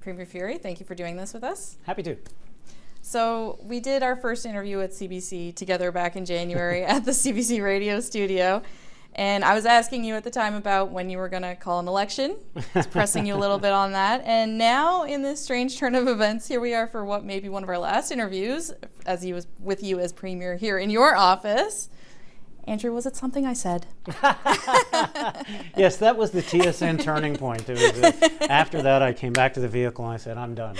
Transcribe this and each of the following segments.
Premier Furey, thank you for doing this with us. Happy to. So we did our first interview at CBC together back in January at the CBC radio studio. And I was asking you at the time about when you were going to call an election. I was pressing you a little bit on that. And now in this strange turn of events, here we are for what may be one of our last interviews as he was with you as Premier here in your office. Andrew, was it something I said? Yes, that was the TSN turning point. It was, after that, I came back to the vehicle and I said, I'm done.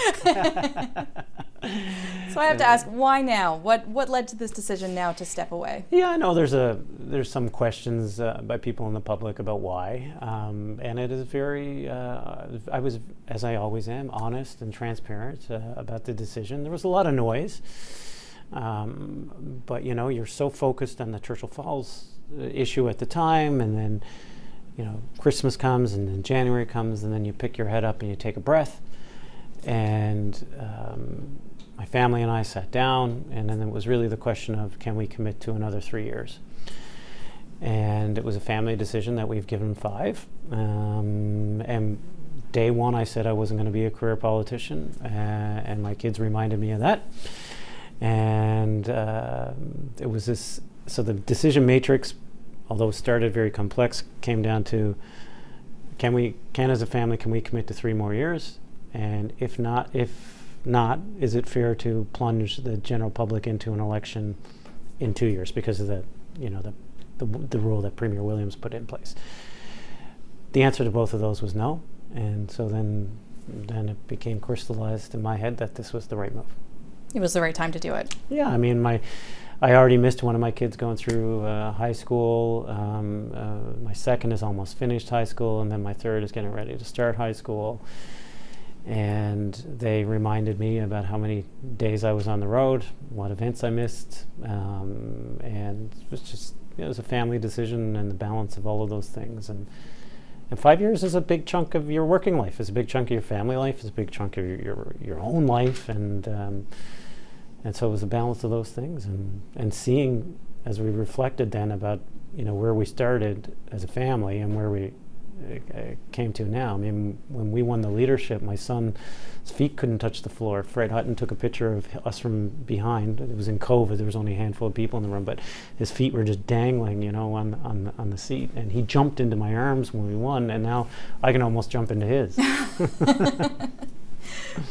So I have to ask, why now? What led to this decision now to step away? Yeah, I know there's some questions by people in the public about why, and it is very. I was, as I always am, honest and transparent about the decision. There was a lot of noise, but you're so focused on the Churchill Falls issue at the time, and then Christmas comes, and then January comes, and then you pick your head up and you take a breath, and my family and I sat down, and then it was really the question of, can we commit to another 3 years? And it was a family decision that we've given 5. And day one, I said I wasn't going to be a career politician, and my kids reminded me of that. And it was this, so the decision matrix, although it started very complex, came down to, as a family, can we commit to 3 more years? And if not, is it fair to plunge the general public into an election in 2 years because of the rule that Premier Williams put in place? The answer to both of those was no, and so then it became crystallized in my head that this was the right move. It was the right time to do it. Yeah, I mean, I already missed one of my kids going through high school. My second is almost finished high school, and then my third is getting ready to start high school. And they reminded me about how many days I was on the road, what events I missed, and it was a family decision and the balance of all of those things. And 5 years is a big chunk of your working life, it's a big chunk of your family life, it's a big chunk of your own life, and so it was a balance of those things. And seeing, as we reflected then about where we started as a family and where we came to now. I mean, when we won the leadership, my son's feet couldn't touch the floor. Fred Hutton took a picture of us from behind. It was in COVID. There was only a handful of people in the room, but his feet were just dangling, on the seat. And he jumped into my arms when we won, and now I can almost jump into his.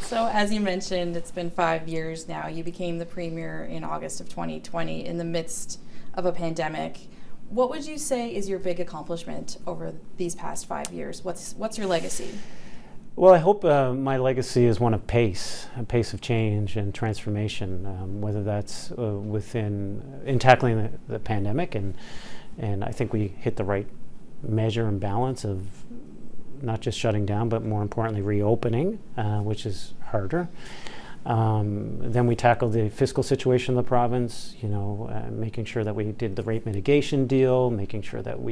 So, as you mentioned, it's been 5 years now. You became the Premier in August of 2020 in the midst of a pandemic. What would you say is your big accomplishment over these past 5 years? What's your legacy? Well, I hope my legacy is one of a pace of change and transformation, whether that's in tackling the pandemic, and I think we hit the right measure and balance of not just shutting down, but more importantly, reopening, which is harder. Then we tackled the fiscal situation of the province, making sure that we did the rate mitigation deal, making sure that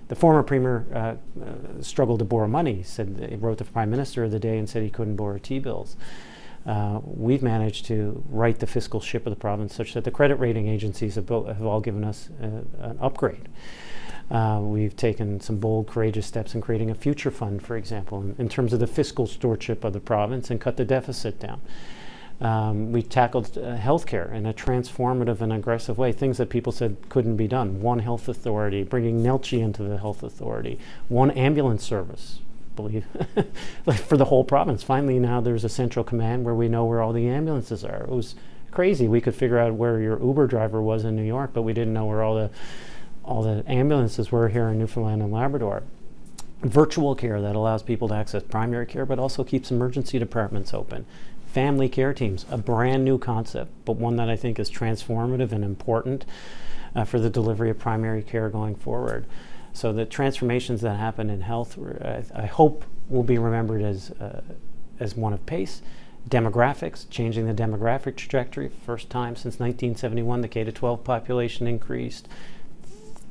the former Premier struggled to borrow money, he wrote the Prime Minister of the day and said he couldn't borrow T-bills. We've managed to right the fiscal ship of the province such that the credit rating agencies have all given us an upgrade. We've taken some bold, courageous steps in creating a future fund, for example, in terms of the fiscal stewardship of the province, and cut the deficit down. We tackled healthcare in a transformative and aggressive way, things that people said couldn't be done. One health authority, bringing NELCHI into the health authority, one ambulance service, for the whole province. Finally, now there's a central command where we know where all the ambulances are. It was crazy. We could figure out where your Uber driver was in New York, but we didn't know where all the ambulances were here in Newfoundland and Labrador. Virtual care that allows people to access primary care, but also keeps emergency departments open. Family care teams, a brand new concept, but one that I think is transformative and important for the delivery of primary care going forward. So the transformations that happen in health, I hope, will be remembered as one of pace. Demographics, changing the demographic trajectory. First time since 1971, the K-12 population increased.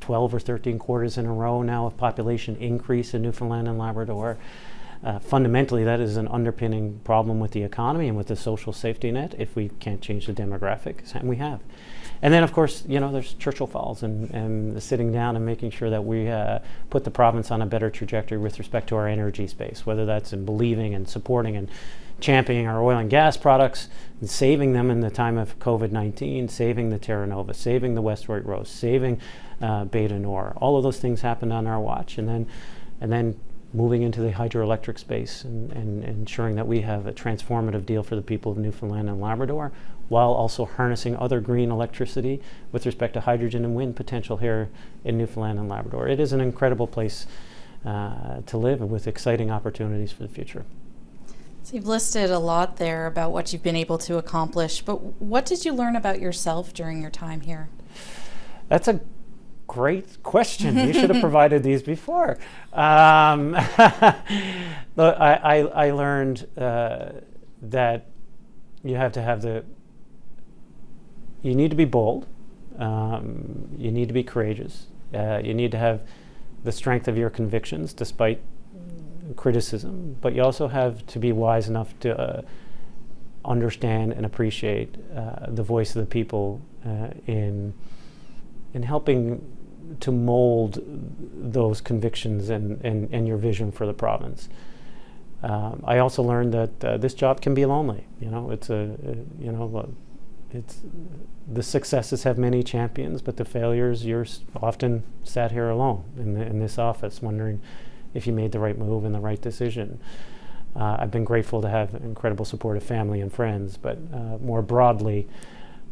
12 or 13 quarters in a row now of population increase in Newfoundland and Labrador. Fundamentally, that is an underpinning problem with the economy and with the social safety net if we can't change the demographics, and we have. And then, of course, there's Churchill Falls and the sitting down and making sure that we put the province on a better trajectory with respect to our energy space, whether that's in believing and supporting and championing our oil and gas products and saving them in the time of COVID-19, saving the Terra Nova, saving the Westward Rose, saving Beta Nor. All of those things happened on our watch, and then moving into the hydroelectric space and ensuring that we have a transformative deal for the people of Newfoundland and Labrador, while also harnessing other green electricity with respect to hydrogen and wind potential here in Newfoundland and Labrador. It is an incredible place to live, and with exciting opportunities for the future. So you've listed a lot there about what you've been able to accomplish, but what did you learn about yourself during your time here? That's a great question. You should have provided these before. Look, I learned that you have to have you need to be bold, you need to be courageous, you need to have the strength of your convictions despite criticism, but you also have to be wise enough to understand and appreciate the voice of the people in helping to mold those convictions and your vision for the province. I also learned that this job can be lonely. It's the successes have many champions, but the failures, you're often sat here alone in this office wondering if you made the right move and the right decision. I've been grateful to have incredible support of family and friends, but more broadly,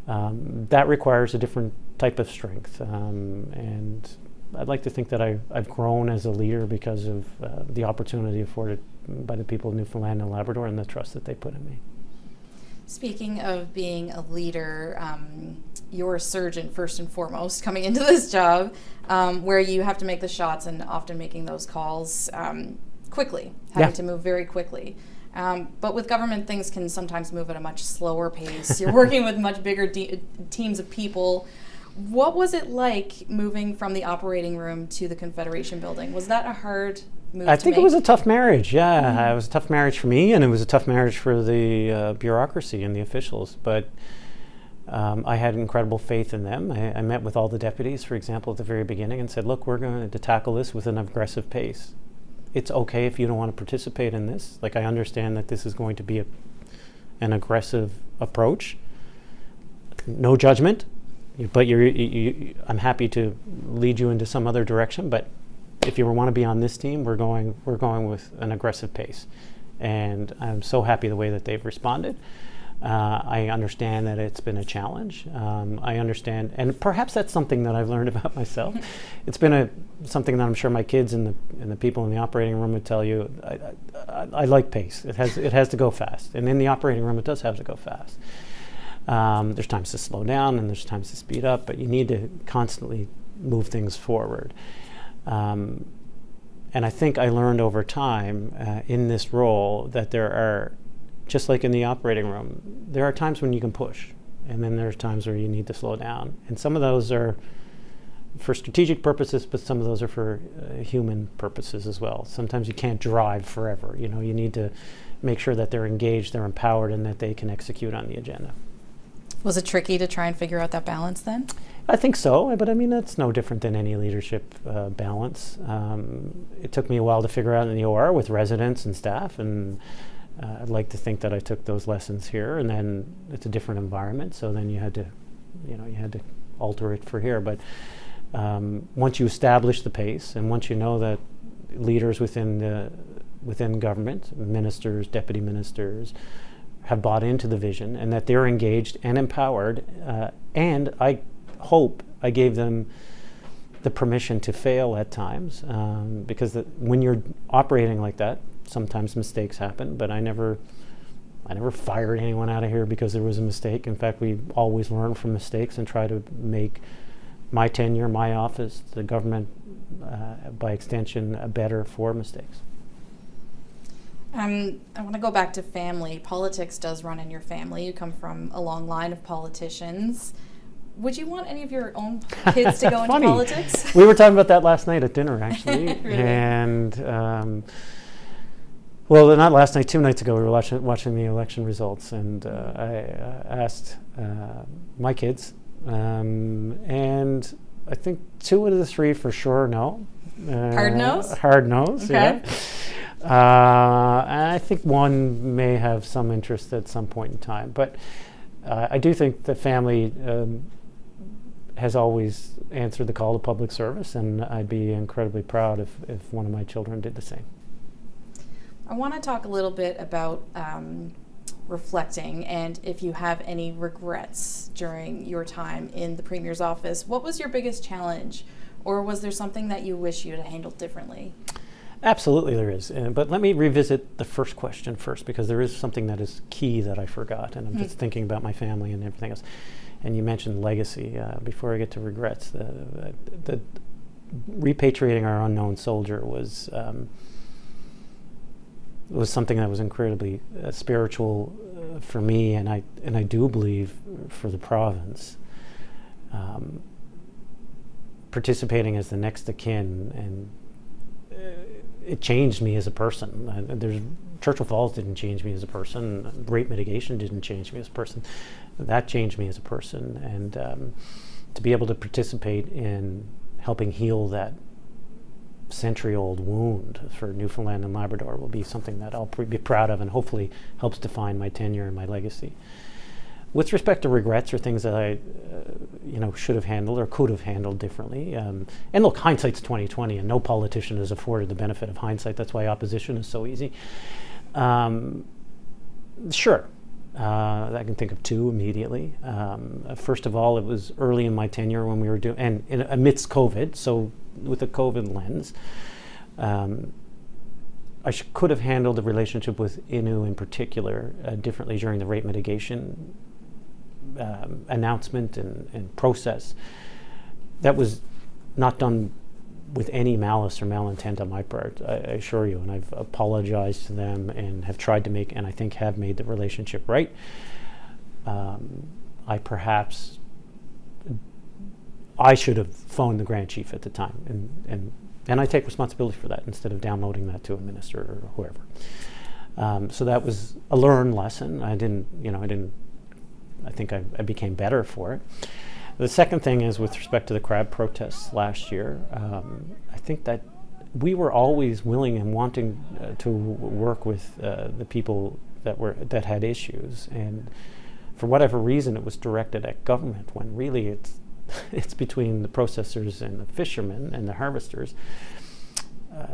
that requires a different type of strength. And I'd like to think that I've grown as a leader because of the opportunity afforded by the people of Newfoundland and Labrador and the trust that they put in me. Speaking of being a leader, you're a surgeon first and foremost coming into this job, where you have to make the shots and often making those calls quickly, having to move very quickly. But with government, things can sometimes move at a much slower pace. You're working with much bigger teams of people. What was it like moving from the operating room to the Confederation Building? Was that a hard move to I think make? it was a tough marriage, yeah. It was a tough marriage for me, and it was a tough marriage for the bureaucracy and the officials. But I had incredible faith in them. I met with all the deputies, for example, at the very beginning and said, look, we're going to tackle this with an aggressive pace. It's okay if you don't want to participate in this. Like, I understand that this is going to be an aggressive approach. No judgment, but I'm happy to lead you into some other direction. But if you want to be on this team, we're going with an aggressive pace. And I'm so happy the way that they've responded. I understand that it's been a challenge. I understand, and perhaps that's something that I've learned about myself. It's been something that I'm sure my kids and the people in the operating room would tell you. I like pace. It has to go fast, and in the operating room, it does have to go fast. There's times to slow down, and there's times to speed up, but you need to constantly move things forward. And I think I learned over time in this role that there are, just like in the operating room, there are times when you can push, and then there's times where you need to slow down. And some of those are for strategic purposes, but some of those are for human purposes as well. Sometimes you can't drive forever. You need to make sure that they're engaged, they're empowered, and that they can execute on the agenda. Was it tricky to try and figure out that balance then? I think so, but I mean, that's no different than any leadership balance. It took me a while to figure out in the OR with residents and staff, and I'd like to think that I took those lessons here, and then it's a different environment, so then you had to alter it for here. But once you establish the pace, and once you know that leaders within government, ministers, deputy ministers, have bought into the vision, and that they're engaged and empowered, and I hope I gave them the permission to fail at times, because when you're operating like that, sometimes mistakes happen, but I never fired anyone out of here because there was a mistake. In fact, we always learn from mistakes and try to make my tenure, my office, the government, by extension, better for mistakes. I want to go back to family. Politics does run in your family. You come from a long line of politicians. Would you want any of your own kids to go into politics? We were talking about that last night at dinner, actually. Really? And well, not last night, 2 nights ago, we were watching the election results, and I asked my kids, and I think 2 out of the 3 for sure no. Hard nose? Hard nose, okay. I think one may have some interest at some point in time, but I do think the family has always answered the call to public service, and I'd be incredibly proud if one of my children did the same. I want to talk a little bit about reflecting, and if you have any regrets during your time in the Premier's office. What was your biggest challenge, or was there something that you wish you had handled differently? Absolutely there is, but let me revisit the first question first, because there is something that is key that I forgot, and I'm just thinking about my family and everything else. And you mentioned legacy. Before I get to regrets, the repatriating our unknown soldier was something that was incredibly spiritual for me, and I do believe for the province. Participating as the next of kin, and it changed me as a person. Churchill Falls didn't change me as a person. Rape mitigation didn't change me as a person. That changed me as a person, and to be able to participate in helping heal that century-old wound for Newfoundland and Labrador will be something that I'll be proud of, and hopefully helps define my tenure and my legacy. With respect to regrets or things that I, should have handled or could have handled differently, and look, hindsight's 20/20, and no politician is afforded the benefit of hindsight. That's why opposition is so easy. Sure, I can think of two immediately. First of all, it was early in my tenure when we were doing, and amidst COVID. So with a COVID lens, I could have handled the relationship with Innu in particular differently during the rape mitigation announcement and process. That was not done with any malice or malintent on my part, I assure you, and I've apologized to them and have tried to make, and I think have made the relationship right. I should have phoned the Grand Chief at the time, and I take responsibility for that instead of downloading that to a minister or whoever. So that was a learned lesson. I think I became better for it. The second thing is with respect to the crab protests last year. I think that we were always willing and wanting to work with the people that had issues, and for whatever reason, it was directed at government when really it's between the processors and the fishermen and the harvesters.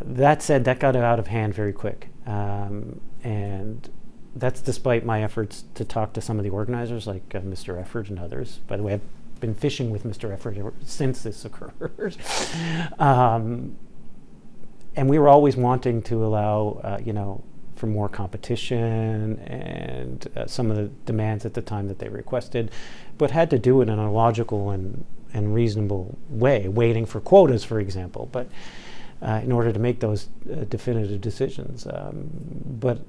That said, that got out of hand very quick, and that's despite my efforts to talk to some of the organizers, like Mr. Efford and others. By the way, I've been fishing with Mr. Efford since this occurred. And we were always wanting to allow, for more competition and some of the demands at the time that they requested, but had to do it in a logical and reasonable way, waiting for quotas, for example, but in order to make those definitive decisions. But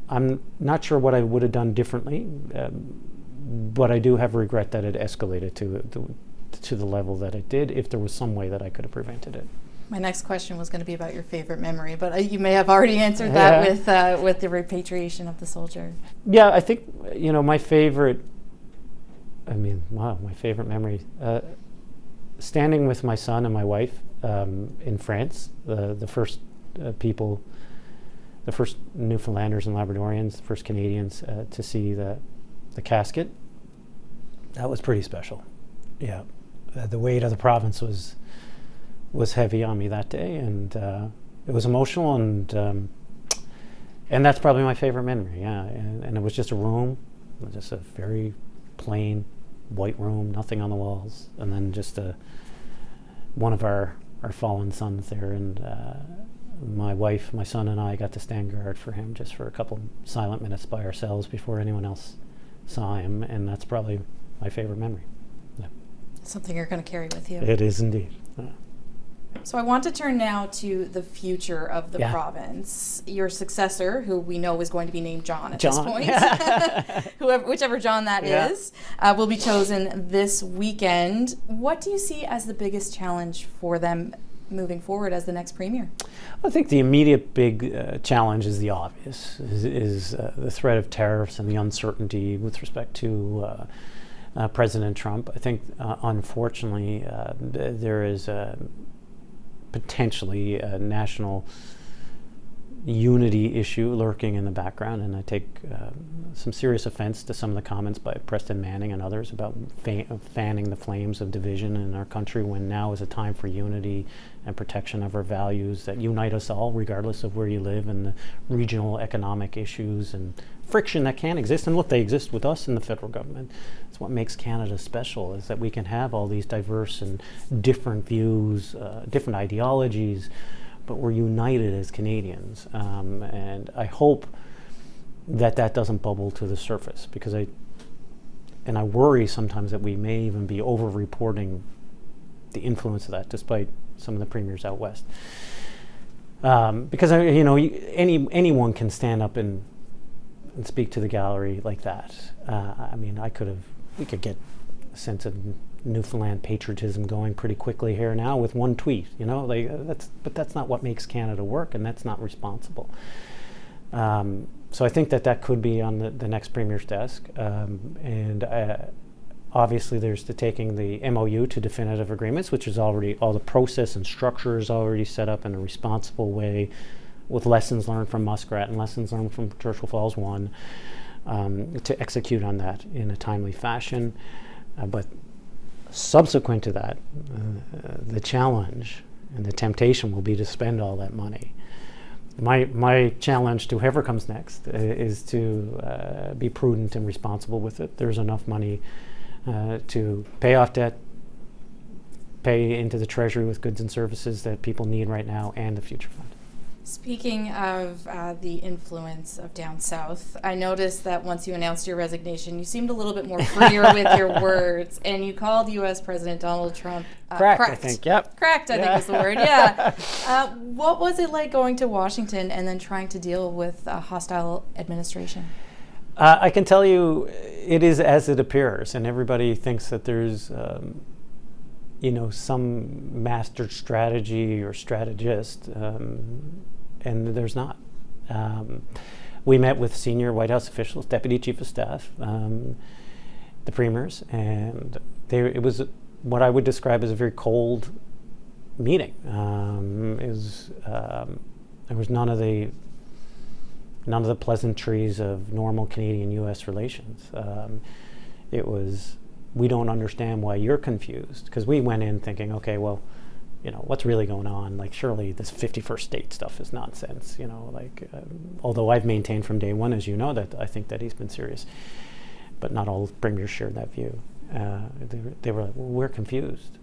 I'm not sure what I would have done differently, but I do have regret that it escalated to the level that it did, if there was some way that I could have prevented it. My next question was going to be about your favorite memory, but you may have already answered that with the repatriation of the soldier. Yeah, I think, my favorite memory, standing with my son and my wife in France, the first people, the first Newfoundlanders and Labradorians, the first Canadians to see the casket. That was pretty special. Yeah, the weight of the province was heavy on me that day, and it was emotional, and that's probably my favorite memory. Yeah, and it was just a room, just a very plain white room, nothing on the walls, and then just one of our fallen sons there, and my wife, my son, and I got to stand guard for him just for a couple silent minutes by ourselves before anyone else saw him, and that's probably my favorite memory. Yeah. Something you're going to carry with you. It is indeed. Yeah. So I want to turn now to the future of the province. Your successor, who we know is going to be named John at this point, whichever John that is, will be chosen this weekend. What do you see as the biggest challenge for them moving forward as the next premier? I think the immediate big challenge is the obvious, is the threat of tariffs and the uncertainty with respect to President Trump. I think, unfortunately, there is potentially a national unity issue lurking in the background, and I take some serious offense to some of the comments by Preston Manning and others about fanning the flames of division in our country, when now is a time for unity and protection of our values that unite us all, regardless of where you live, and the regional economic issues and friction that can exist. And look, they exist with us in the federal government. It's what makes Canada special, is that we can have all these diverse and different views, different ideologies, but we're united as Canadians. And I hope that that doesn't bubble to the surface, because I worry sometimes that we may even be over-reporting the influence of that, despite some of the premiers out west. Because anyone can stand up and speak to the gallery like that. I mean, we could get a sense of Newfoundland patriotism going pretty quickly here now with one tweet. But that's not what makes Canada work, and that's not responsible. So I think that could be on the next premier's desk, and obviously there's taking the MOU to definitive agreements, which is already, all the process and structure is already set up in a responsible way, with lessons learned from Muskrat and lessons learned from Churchill Falls 1, to execute on that in a timely fashion. But subsequent to that, the challenge and the temptation will be to spend all that money. My challenge to whoever comes next is to be prudent and responsible with it. There's enough money to pay off debt, pay into the Treasury with goods and services that people need right now, and the Future Fund. Speaking of the influence of down south, I noticed that once you announced your resignation, you seemed a little bit more freer with your words, and you called U.S. President Donald Trump cracked, I think. Yep. Cracked, I think was the word, yeah. What was it like going to Washington and then trying to deal with a hostile administration? I can tell you it is as it appears, and everybody thinks that there's some master strategy or strategist, and there's not. We met with senior White House officials, Deputy Chief of Staff, the premiers, and it was what I would describe as a very cold meeting. There was none of the pleasantries of normal Canadian-U.S. relations. It was, we don't understand why you're confused, because we went in thinking, okay, well, what's really going on? Like, surely this 51st state stuff is nonsense, although I've maintained from day one, as you know, that I think that he's been serious, but not all premiers shared that view. They were like, well, we're confused.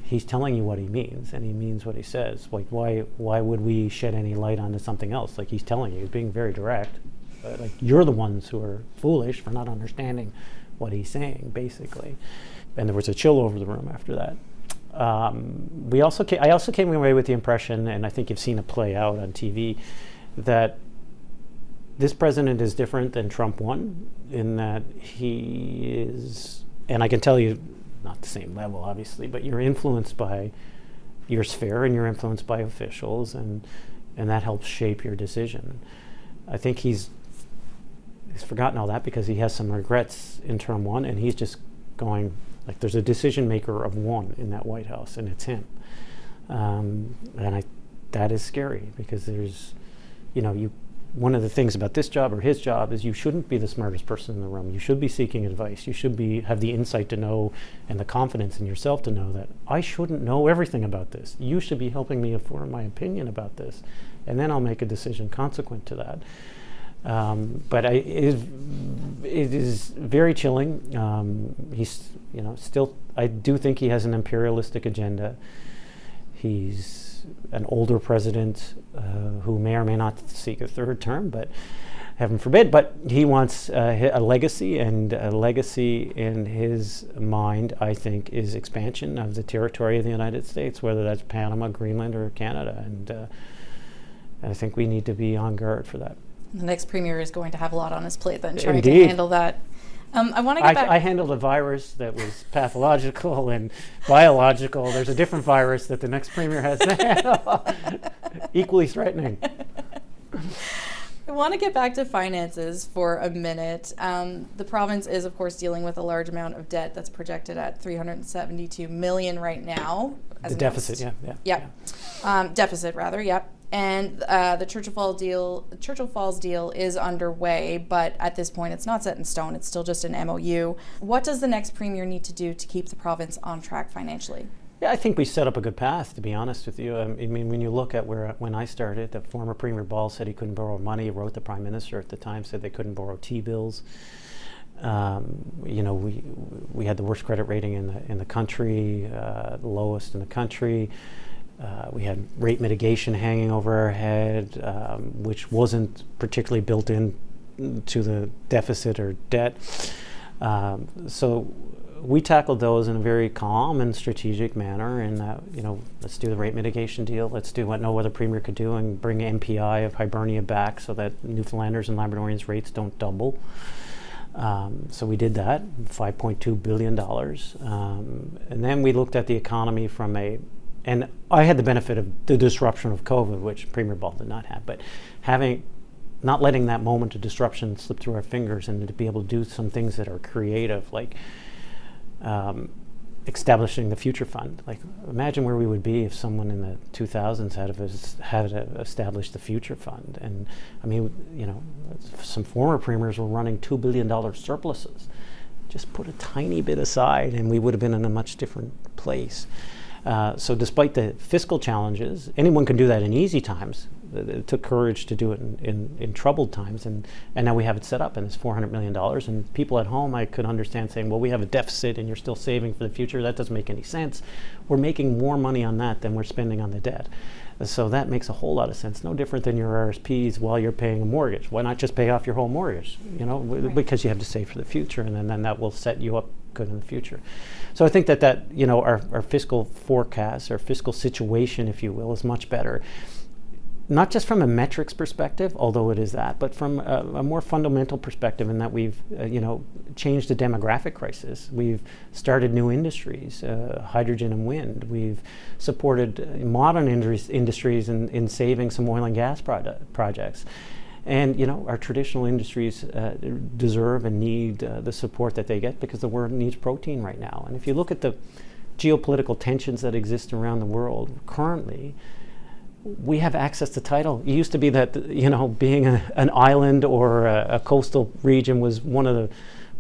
He's telling you what he means, and he means what he says. Like, why would we shed any light onto something else? Like, he's telling you, he's being very direct. Like, you're the ones who are foolish for not understanding what he's saying, basically. And there was a chill over the room after that. I also came away with the impression, and I think you've seen it play out on TV, that this president is different than Trump 1, in that he is, and I can tell you, not the same level, obviously, but you're influenced by your sphere and you're influenced by officials, and that helps shape your decision. I think he's forgotten all that because he has some regrets in term 1, and he's just going, like, there's a decision maker of 1 in that White House, and it's him. That is scary, because there's, one of the things about this job or his job is you shouldn't be the smartest person in the room. You should be seeking advice. You should have the insight to know, and the confidence in yourself to know that I shouldn't know everything about this. You should be helping me form my opinion about this, and then I'll make a decision consequent to that. But it is very chilling. He's, still, I do think he has an imperialistic agenda. He's an older president who may or may not seek a third term, but heaven forbid. But he wants a legacy, and a legacy in his mind, I think, is expansion of the territory of the United States, whether that's Panama, Greenland, or Canada. And I think we need to be on guard for that. The next premier is going to have a lot on his plate then, trying Indeed. to handle that. I want to get back. I handled a virus that was pathological and biological. There's a different virus that the next premier has to handle. Equally threatening. I want to get back to finances for a minute. The province is, of course, dealing with a large amount of debt that's projected at $372 million right now. The deficit, yeah. Yep. Deficit, rather, yep. And the Churchill Falls deal is underway, but at this point it's not set in stone. It's still just an MOU. What does the next premier need to do to keep the province on track financially? Yeah, I think we set up a good path, to be honest with you. I mean, when you look at when I started, the former Premier Ball said he couldn't borrow money. He wrote the Prime Minister at the time, said they couldn't borrow T-bills. We had the worst credit rating in the country, the lowest in the country. We had rate mitigation hanging over our head, which wasn't particularly built in to the deficit or debt. So we tackled those in a very calm and strategic manner, and let's do the rate mitigation deal. Let's do what no other premier could do and bring MPI of Hibernia back so that Newfoundlanders and Labradorians' rates don't double. So we did that, $5.2 billion. And then we looked at the economy and I had the benefit of the disruption of COVID, which Premier Ball did not have, but not letting that moment of disruption slip through our fingers, and to be able to do some things that are creative, like establishing the Future Fund. Like, imagine where we would be if someone in the 2000s had established the Future Fund. And I mean, some former premiers were running $2 billion surpluses. Just put a tiny bit aside and we would have been in a much different place. So despite the fiscal challenges, anyone can do that in easy times. It took courage to do it in troubled times, and now we have it set up, and it's $400 million. And people at home, I could understand saying, well, we have a deficit and you're still saving for the future. That doesn't make any sense. We're making more money on that than we're spending on the debt. So that makes a whole lot of sense. No different than your RSPs while you're paying a mortgage. Why not just pay off your whole mortgage? Right. Because you have to save for the future, and then that will set you up good in the future. So I think that our fiscal forecast, our fiscal situation, if you will, is much better. Not just from a metrics perspective, although it is that, but from a more fundamental perspective, in that we've changed the demographic crisis. We've started new industries, hydrogen and wind. We've supported modern industries in saving some oil and gas projects. And our traditional industries deserve and need the support that they get, because the world needs protein right now. And if you look at the geopolitical tensions that exist around the world currently, we have access to title. It used to be that being an island or a coastal region was one of the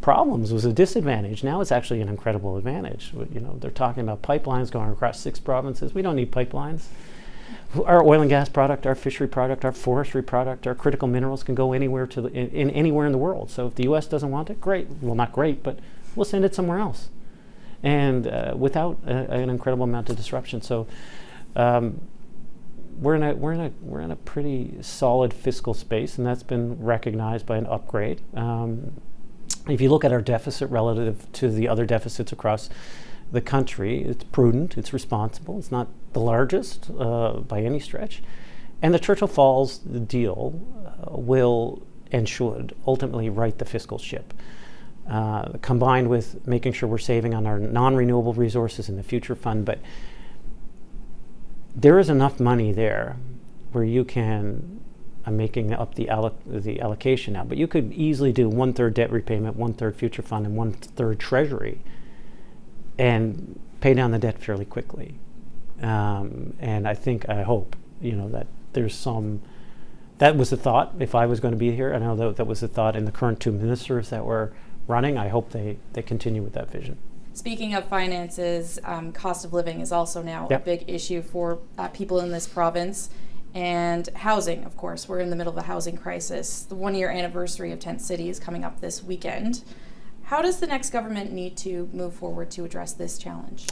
problems, was a disadvantage. Now it's actually an incredible advantage. They're talking about pipelines going across 6 provinces. We don't need pipelines. Our oil and gas product, our fishery product, our forestry product, our critical minerals can go anywhere anywhere in the world. So if the U.S. doesn't want it, great. Well, not great, but we'll send it somewhere else, and without an incredible amount of disruption. So we're in a pretty solid fiscal space, and that's been recognized by an upgrade. If you look at our deficit relative to the other deficits across the country, it's prudent, it's responsible, it's not the largest by any stretch. And the Churchill Falls deal will and should ultimately right the fiscal ship, combined with making sure we're saving on our non-renewable resources in the Future Fund. But there is enough money there where you can, I'm making up the allocation now, but you could easily do 1/3 debt repayment, 1/3 Future Fund, and 1/3 Treasury, and pay down the debt fairly quickly. And I hope, that there's that was the thought if I was going to be here. I know that was the thought in the current 2 ministers that were running. I hope they continue with that vision. Speaking of finances, cost of living is also now a big issue for people in this province. And housing, of course. We're in the middle of a housing crisis. The 1-year anniversary of Tent City is coming up this weekend. How does the next government need to move forward to address this challenge?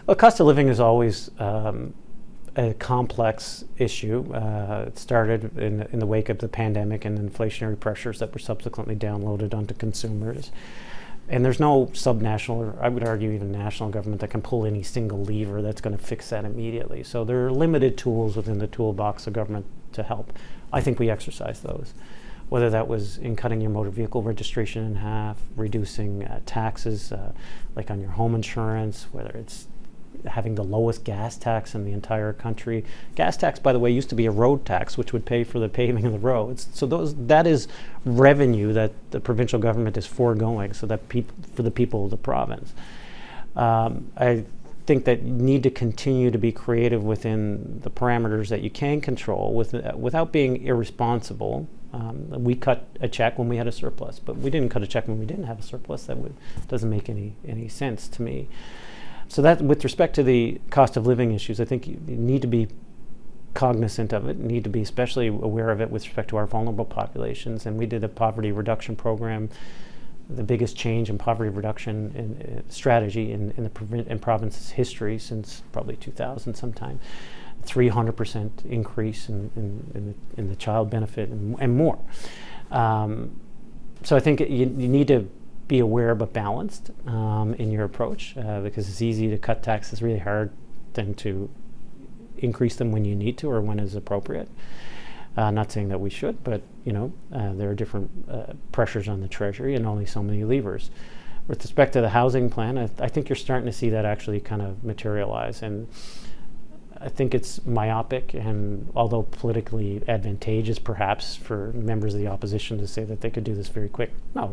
Well, cost of living is always a complex issue. It started in the wake of the pandemic and inflationary pressures that were subsequently downloaded onto consumers. And there's no subnational, or I would argue even national government, that can pull any single lever that's going to fix that immediately. So there are limited tools within the toolbox of government to help. I think we exercise those. Whether that was in cutting your motor vehicle registration in half, reducing taxes like on your home insurance, whether it's having the lowest gas tax in the entire country. Gas tax, by the way, used to be a road tax, which would pay for the paving of the roads. So that is revenue that the provincial government is foregoing, so that for the people of the province. I think that you need to continue to be creative within the parameters that you can control without being irresponsible. We cut a check when we had a surplus, but we didn't cut a check when we didn't have a surplus. That doesn't make any sense to me. So that, with respect to the cost of living issues, I think you need to be cognizant of it, need to be especially aware of it with respect to our vulnerable populations. And we did a poverty reduction program, the biggest change in poverty reduction strategy in the province's history since probably 2000 sometime. 300% increase in the child benefit and more. So I think you need to be aware but balanced in your approach, because it's easy to cut taxes, really hard then to increase them when you need to or when is appropriate. Not saying that we should, but there are different pressures on the Treasury and only so many levers. With respect to the housing plan, I think you're starting to see that actually kind of materialize, and I think it's myopic, and although politically advantageous perhaps for members of the opposition to say that they could do this very quick. No,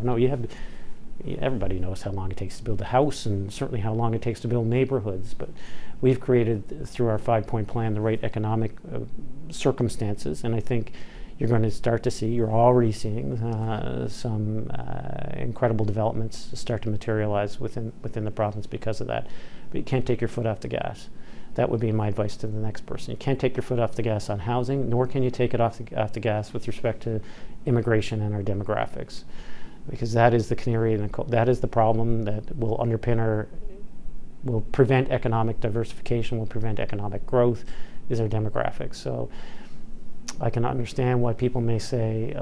everybody knows how long it takes to build a house, and certainly how long it takes to build neighborhoods, but we've created through our 5-point plan the right economic circumstances, and I think you're going to start to see, you're already seeing some incredible developments start to materialize within the province because of that. But you can't take your foot off the gas. That would be my advice to the next person. You can't take your foot off the gas on housing, nor can you take it off the gas with respect to immigration and our demographics, because that is the canary in the coal. That is the problem that will will prevent economic diversification, will prevent economic growth, is our demographics. So I can understand why people may say,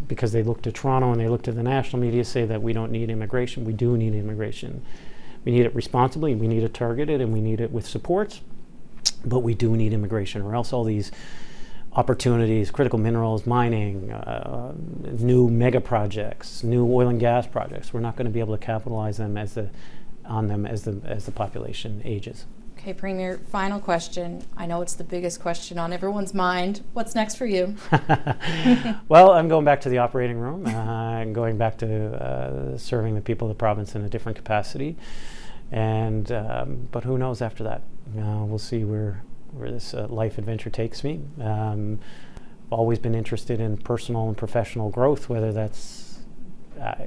because they look to Toronto and they look to the national media, say that we don't need immigration. We do need immigration. We need it responsibly, we need it targeted, and we need it with supports, but we do need immigration, or else all these opportunities, critical minerals, mining, new mega projects, new oil and gas projects, we're not going to be able to capitalize on them as the population ages. Okay, Premier, final question. I know it's the biggest question on everyone's mind. What's next for you? Well, I'm going back to the operating room. I'm going back to serving the people of the province in a different capacity. And but who knows after that? We'll see where this life adventure takes me. Always been interested in personal and professional growth, whether that's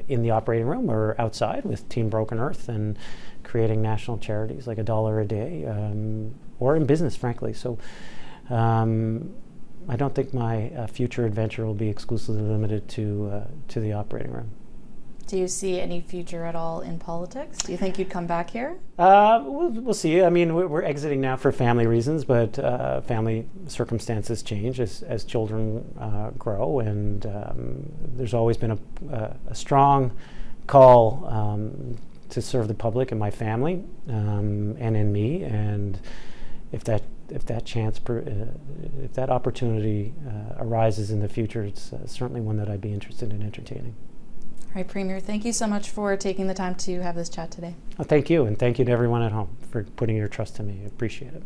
in the operating room or outside with Team Broken Earth and creating national charities like $1 a day, or in business, frankly. So I don't think my future adventure will be exclusively limited to the operating room. Do you see any future at all in politics? Do you think you'd come back here? We'll see. I mean, we're exiting now for family reasons, but family circumstances change as children grow, and there's always been a strong call to serve the public and my family, and in me. And if that opportunity arises in the future, it's certainly one that I'd be interested in entertaining. All right, Premier, thank you so much for taking the time to have this chat today. Thank you, and thank you to everyone at home for putting your trust in me. I appreciate it.